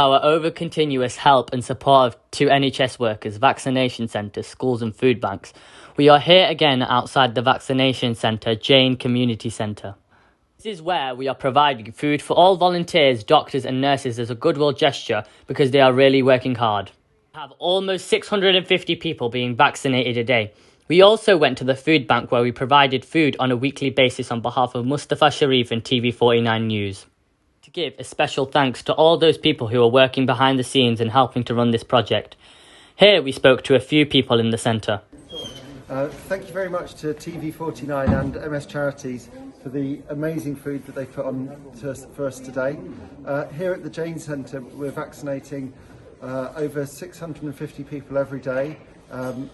Our over-continuous help and support to NHS workers, vaccination centres, schools and food banks. We are here again outside the Vaccination Center, Jain Community Centre. This is where we are providing food for all volunteers, doctors and nurses as a goodwill gesture because they are really working hard. We have almost 650 people being vaccinated a day. We also went to the food bank where we provided food on a weekly basis on behalf of Mustafa Sharif and TV49 News. To give a special thanks to all those people who are working behind the scenes and helping to run this project. Here we spoke to a few people in the centre. Thank you very much to TV49 and MS Charities for the amazing food that they put on for us today. Here at the Jain Center we're vaccinating over 650 people every day.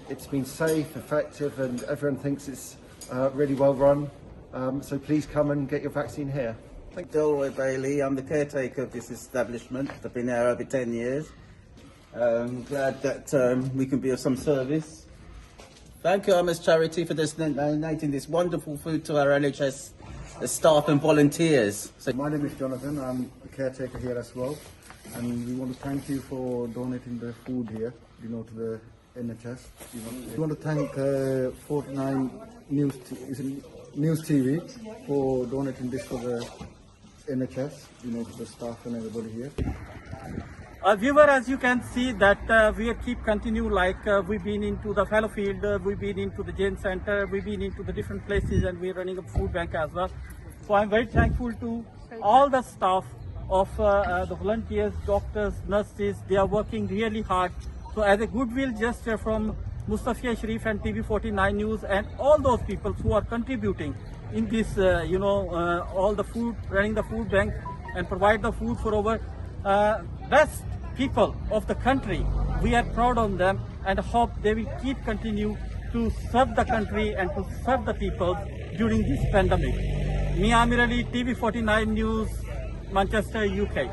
It's been safe, effective and everyone thinks it's really well run. So please come and get your vaccine here. I'm Delroy Bailey. I'm the caretaker of this establishment. I've been there over 10 years. Glad that we can be of some service. Thank you, MS Charity, for donating this wonderful food to our NHS staff and volunteers. My name is Jonathan. I'm a caretaker here as well. And we want to thank you for donating the food here, to the NHS. We want to thank 49 News TV for donating this for the NHS, to the staff and everybody here. Viewer, as you can see that we keep continue like we've been into the fallow field, we've been into the Jain Center, we've been into the different places and we're running a food bank as well. So I'm very thankful to all the staff of the volunteers, doctors, nurses. They are working really hard. So as a goodwill gesture from Mustafa Sharif and TV49 News and all those people who are contributing in this, all the food, running the food bank and provide the food for our best people of the country. We are proud of them and hope they will keep continue to serve the country and to serve the people during this pandemic. Mian Aamir, TV49 News, Manchester, UK.